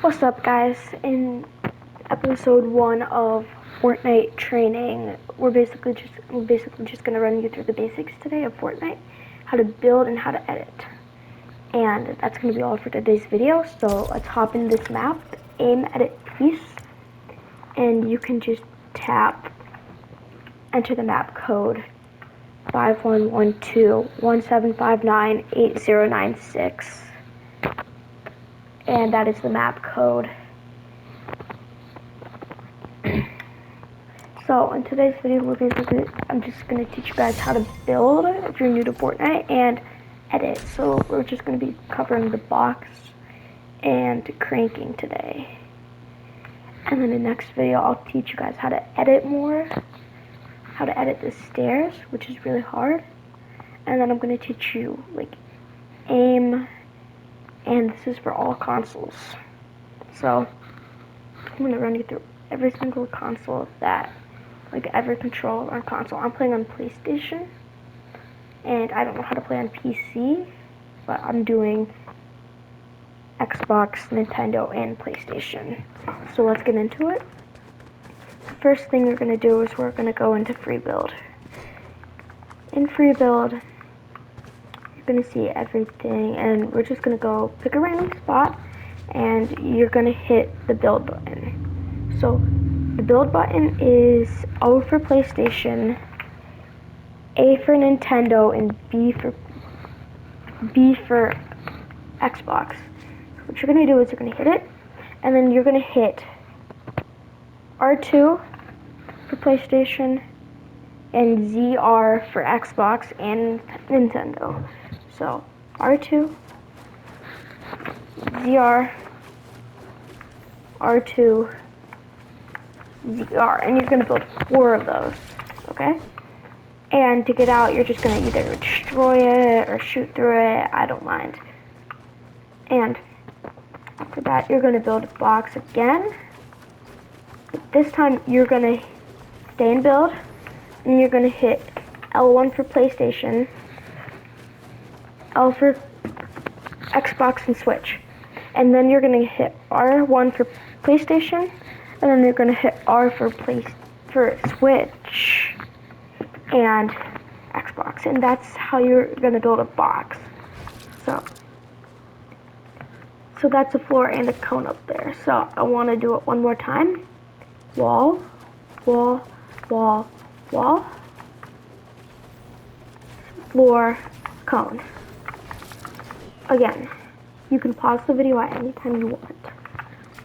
What's up, guys? In episode 1 of Fortnite training, we're basically just gonna run you through the basics today of Fortnite, how to build and how to edit. And that's gonna be all for today's video. So let's hop in this map, aim, edit, peace, and you can just enter the map code 511217598096. And that is the map code. So in today's video, I'm just going to teach you guys how to build if you're new to Fortnite and edit. So we're just going to be covering the box and cranking today. And then in the next video, I'll teach you guys how to edit more, how to edit the stairs, which is really hard. And then I'm going to teach you like aim, and this is for all consoles. So I'm going to run you through every single console every controller on console. I'm playing on PlayStation, and I don't know how to play on PC, but I'm doing Xbox, Nintendo, and PlayStation. So let's get into it. The first thing we're going to do is we're going to go into free build. In free build, you're going to see everything, and we're just going to go pick a random spot, and you're going to hit the build button. So the build button is O for PlayStation, A for Nintendo, and B for Xbox. What you're going to do is you're going to hit it, and then you're going to hit R2 for PlayStation and ZR for Xbox and Nintendo. So R2, ZR, R2, ZR, and you're going to build 4 of those, okay? And to get out, you're just going to either destroy it or shoot through it, I don't mind. And after that, you're going to build a box again. But this time, you're going to stay in build, and you're going to hit L1 for PlayStation, L for Xbox and Switch. And then you're going to hit R1 for PlayStation, and then you're going to hit R for Switch and Xbox, and that's how you're going to build a box. So that's a floor and a cone up there. So I want to do it one more time. Wall, wall, wall, wall, floor, cone. Again, you can pause the video at any time you want.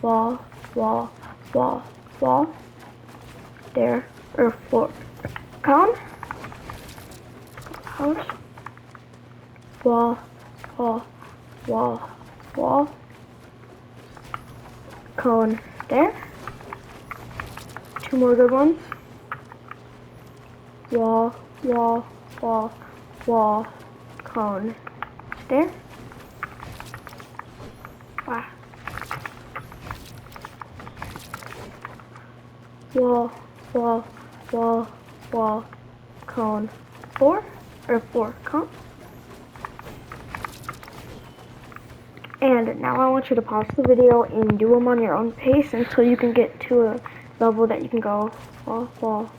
Wall, wall, wall, wall, stair, or floor, cone, house, wall, wall, wall, wall, cone, stair, 2 more good ones, wall, wall, wall, wall, cone, stair. Wow. Wall, wall, wall, wall, cone, 4, or 4, cone. And now I want you to pause the video and do them on your own pace until you can get to a level that you can go wall, wall,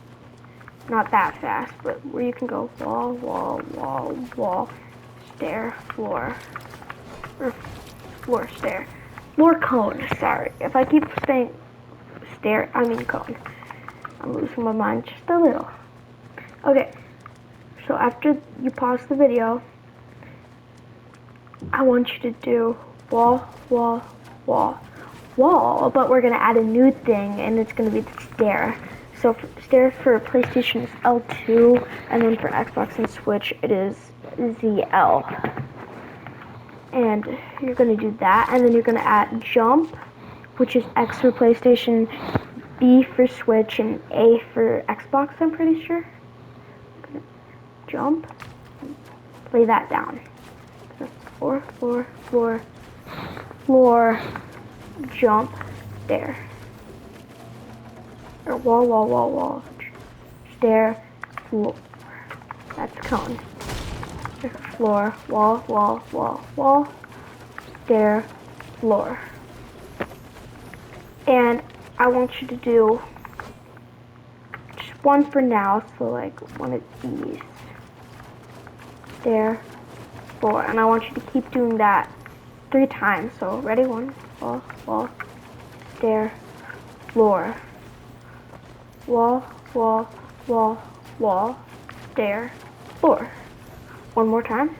not that fast, but where you can go wall, wall, wall, wall, stair, floor, or floor, stair, floor, cone, sorry. If I keep saying stair, I mean cone. I'm losing my mind just a little. Okay, so after you pause the video, I want you to do wall, wall, wall, wall, but we're going to add a new thing, and it's going to be the stair. So stair for PlayStation is L2, and then for Xbox and Switch it is ZL. And you're going to do that, and then you're going to add jump, which is X for PlayStation, B for Switch, and A for Xbox, I'm pretty sure. Jump, lay that down. So floor, floor, floor, floor, jump, stair. Or wall, wall, wall, wall, stair, floor. That's cone. Floor, wall, wall, wall, wall, stair, floor. And I want you to do just one for now, so like one of these. There, 4. And I want you to keep doing that 3 times. So ready? 1, wall, wall, stair, floor. Wall, wall, wall, wall, stair, floor. One more time.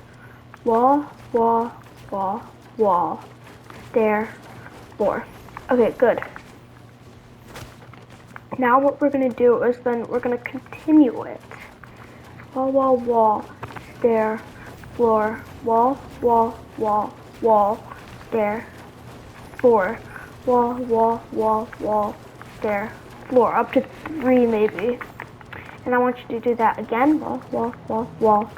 Wall, wall, wall, wall, stair, floor. Okay, good. Now what we're going to do is then we're going to continue it. Wall, wall, wall, stair, floor, wall, wall, wall, wall, stair, floor, wall, wall, wall, wall, stair, floor, up to 3 maybe. And I want you to do that again. Wall, wall, wall, wall,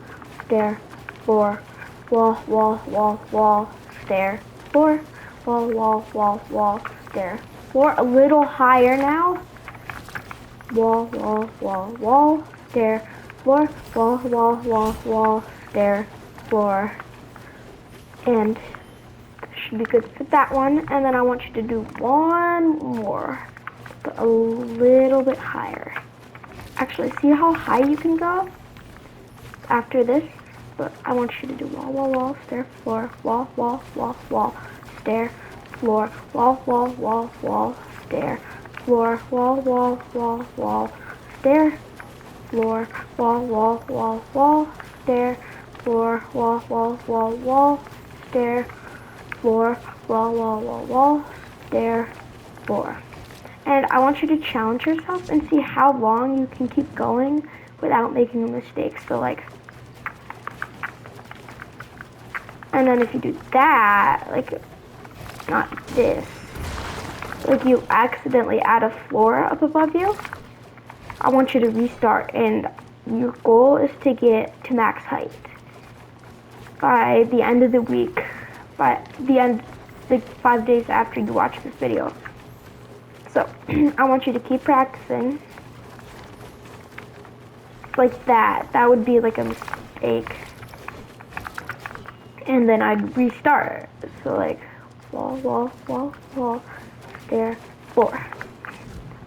stair, floor, wall, wall, wall, wall, stair, floor, wall, wall, wall, wall, stair, floor. A little higher now. Wall, wall, wall, wall, stair, floor, wall, wall, wall, wall, stair, floor. And should be good for that one. And then I want you to do one more, but a little bit higher. Actually, see how high you can go after this? But I want you to do wall, wall, wall, stair, floor, wall, wall, wall, wall, stair, floor, wall, wall, wall, wall, stair, floor, wall, wall, wall, wall, stair, floor, wall, wall, wall, wall, stair, floor, wall, wall, wall, wall, stair, floor, wall, wall, wall, wall, stair, floor. And I want you to challenge yourself and see how long you can keep going without making a mistake. So like, and then if you do that, like, not this, like you accidentally add a floor up above you, I want you to restart, and your goal is to get to max height by the end of the week, by the end, like 5 days after you watch this video. So I want you to keep practicing like that. That would be like a mistake. And then I'd restart. So like wall, wall, wall, wall, stair, floor.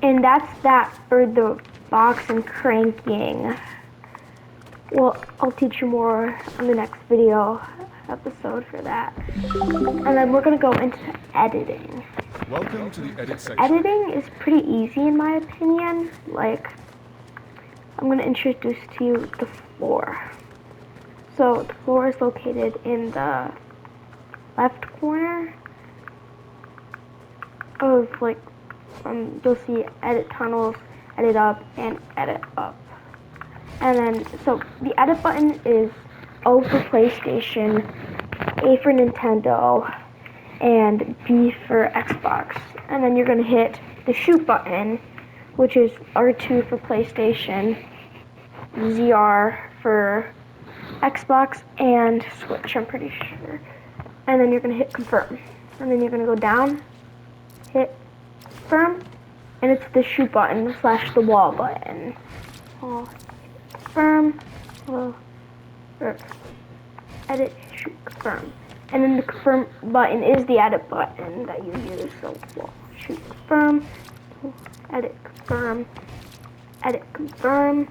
And that's that for the box and cranking. Well, I'll teach you more on the next video episode for that. And then we're gonna go into editing. Welcome to the edit section. Editing is pretty easy in my opinion. Like, I'm gonna introduce to you the floor. So the floor is located in the left corner of like, you'll see edit tunnels, edit up, and edit up. And then, so the edit button is O for PlayStation, A for Nintendo, and B for Xbox. And then you're gonna hit the shoot button, which is R2 for PlayStation, ZR for Xbox, and Switch, I'm pretty sure. And then you're gonna hit confirm. And then you're gonna go down, hit confirm, and it's the shoot button / the wall button. Confirm, or edit, shoot, confirm. And then the confirm button is the edit button that you use. So wall, shoot, confirm, edit, confirm, edit, confirm,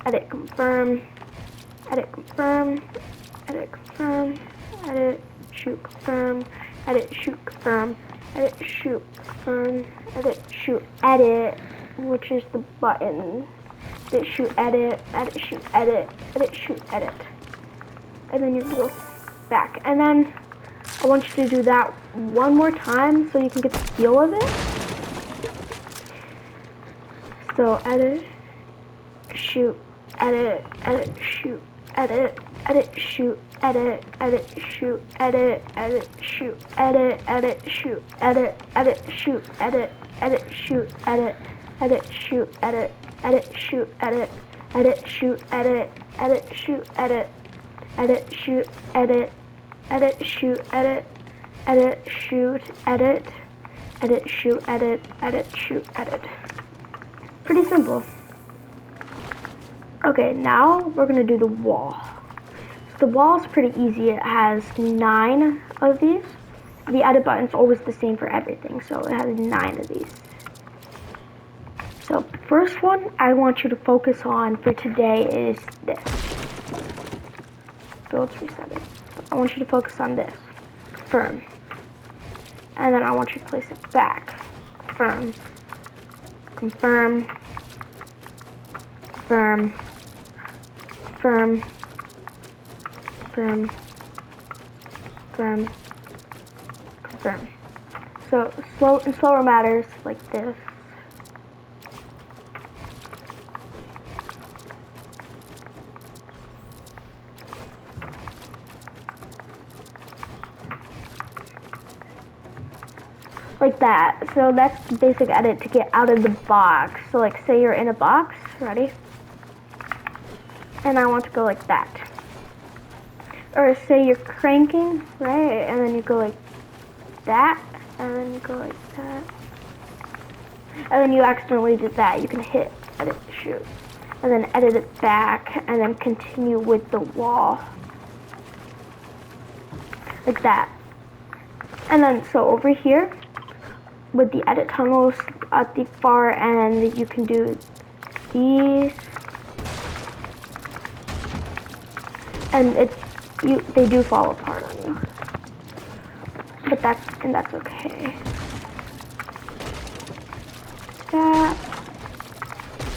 edit, confirm, edit, confirm, edit, confirm, edit, shoot, confirm, edit, shoot, confirm, edit, shoot, confirm, edit, shoot, edit, which is the button. Edit, shoot, edit, edit, shoot, edit, edit, shoot, edit. And then you go back. And then I want you to do that one more time so you can get the feel of it. So edit, shoot, edit, edit, shoot, edit, edit, shoot, edit, edit, shoot, edit, edit, shoot, edit, edit, shoot, edit, edit, shoot, edit, edit, shoot, edit, edit, shoot, edit, edit, shoot, edit, edit, shoot, edit, edit, shoot, edit, edit, shoot, edit, edit, shoot, edit, edit, shoot, edit, edit, shoot, edit, edit, shoot, edit. Pretty simple. Okay, now we're gonna do the wall. The wall is pretty easy. It has 9 of these, the edit button's always the same for everything, so it has 9 of these. So first one I want you to focus on for today is this. Builds resetting. I want you to focus on this. Firm. And then I want you to place it back. Firm. Confirm. Firm. Firm. Firm. Firm. Confirm. So slow and slower matters like this. Like that. So that's the basic edit to get out of the box. So like say you're in a box, ready? And I want to go like that. Or say you're cranking, right? And then you go like that, and then you go like that. And then you accidentally did that. You can hit edit shoot. And then edit it back and then continue with the wall. Like that. And then so over here with the edit tunnels at the far end, you can do these, and they do fall apart on you, but that's okay. That.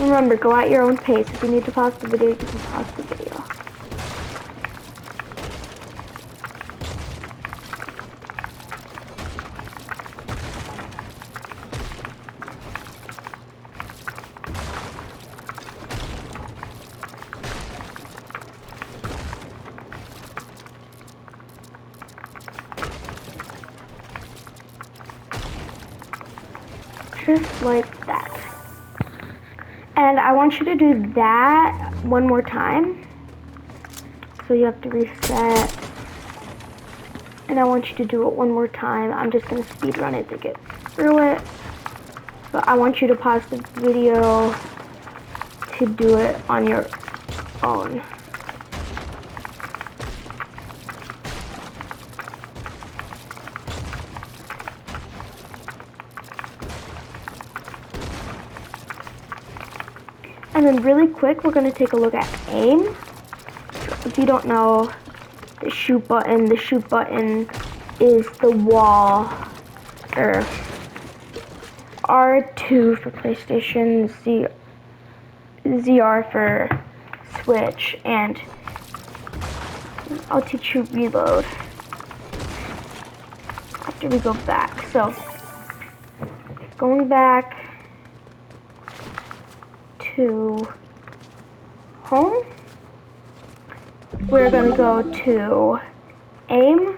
Remember, go at your own pace. If you need to pause the video, you can pause the video. Just like that. And I want you to do that one more time. So you have to reset. And I want you to do it one more time. I'm just going to speed run it to get through it. But I want you to pause the video to do it on your own. And then really quick, we're going to take a look at aim. If you don't know, the shoot button is the wall, or R2 for PlayStation, ZR for Switch, and I'll teach you reload after we go back. So, going back to home, we're going to go to aim,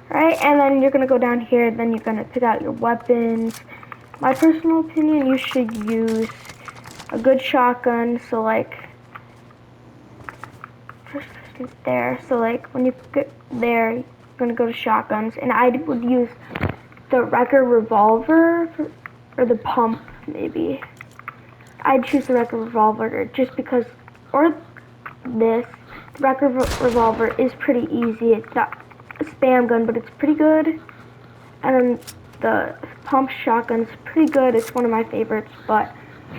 right? And then you're going to go down here, then you're going to pick out your weapons. My personal opinion, you should use a good shotgun, so like, first person's there, so like when you get there, you're going to go to shotguns, and I would use the regular revolver, or the pump, maybe. I'd choose the regular revolver just because, or this. The regular revolver is pretty easy. It's not a spam gun, but it's pretty good. And then the pump shotgun's pretty good. It's one of my favorites, but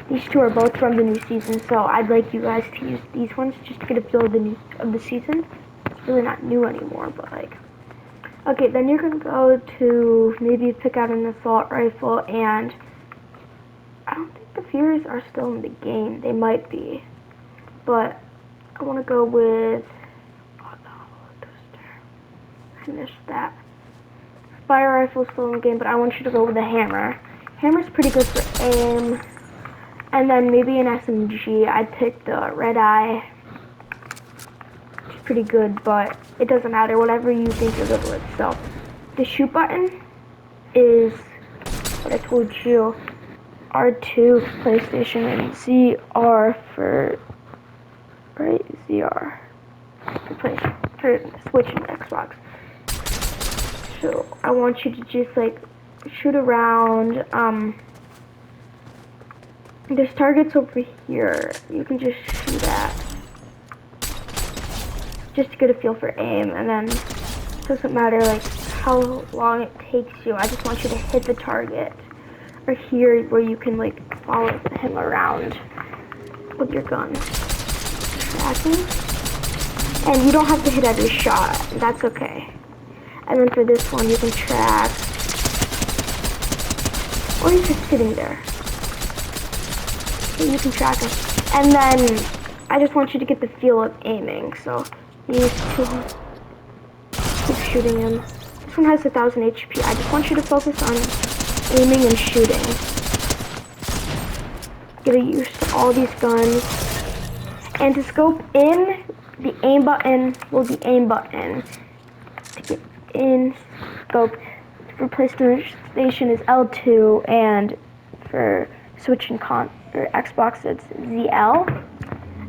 these two are both from the new season, so I'd like you guys to use these ones just to get a feel of the season. It's really not new anymore, but like. Okay, then you're gonna go to maybe pick out an assault rifle, and I don't think the Furies are still in the game. They might be, but I want to go with, oh no, I missed that. Fire rifle's still in the game, but I want you to go with a hammer. Hammer's pretty good for aim, and then maybe an SMG. I'd pick the red eye. It's pretty good, but it doesn't matter. Whatever you think you're good with. So the shoot button is what I told you. R2 for PlayStation and ZR for, right, ZR for Switch and Xbox. So I want you to just like shoot around. There's targets over here. You can just shoot at, just to get a feel for aim, and then Doesn't matter like how long it takes you. I just want you to hit the target. Or here where you can like follow him around with your gun. Tracking. And you don't have to hit every shot. That's okay. And then for this one you can track. Or he's just sitting there. So you can track him. And then I just want you to get the feel of aiming. So you use two. Keep shooting him. This one has 1,000 HP. I just want you to focus on aiming and shooting. Get used to all these guns. And to scope in, the aim button will be aim button. To get in scope, for PlayStation is L2, and for Switch and or Xbox it's ZL.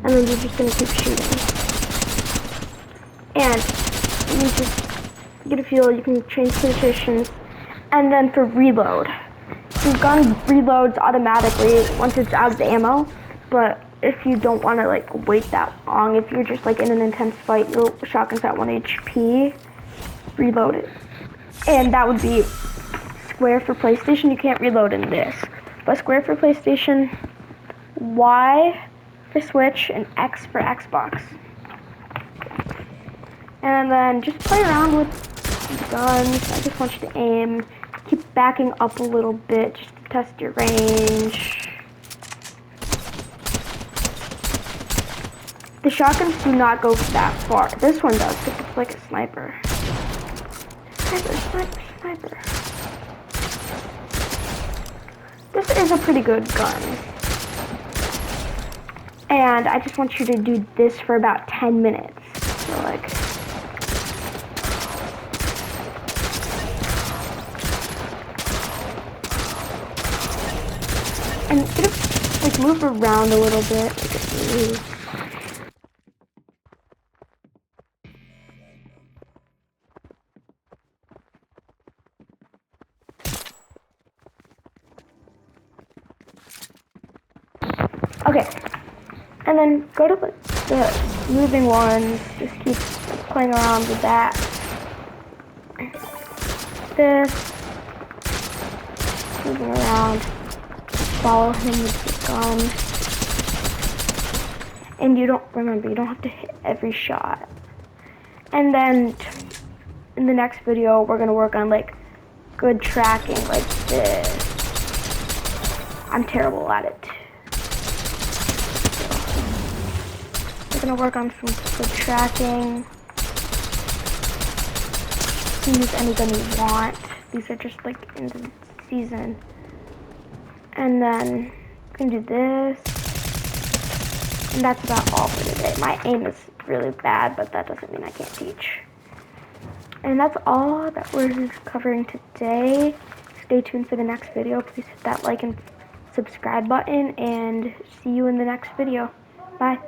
And then you're just gonna keep shooting. And you just get a feel, you can change positions. And then for reload, the gun reloads automatically once it's out of the ammo, but if you don't want to like wait that long, if you're just like in an intense fight, your shotgun's at 1 HP, reload it. And that would be square for PlayStation. You can't reload in this, but square for PlayStation, Y for Switch, and X for Xbox. And then just play around with the guns. I just want you to aim. Keep backing up a little bit just to test your range. The shotguns do not go that far. This one does, because it's like a sniper. Sniper. This is a pretty good gun. And I just want you to do this for about 10 minutes. So like... And it'll like move around a little bit. Okay, and then go to the moving ones. Just keep playing around with that. This, moving around. Follow him with the gun. And you don't have to hit every shot. And then in the next video, we're gonna work on like good tracking like this. I'm terrible at it. We're gonna work on some good tracking. You can use any gun you want. These are just like in the season. And then we can do this. And that's about all for today. My aim is really bad, but that doesn't mean I can't teach. And that's all that we're covering today. Stay tuned for the next video. Please hit that like and subscribe button, and see you in the next video. Bye.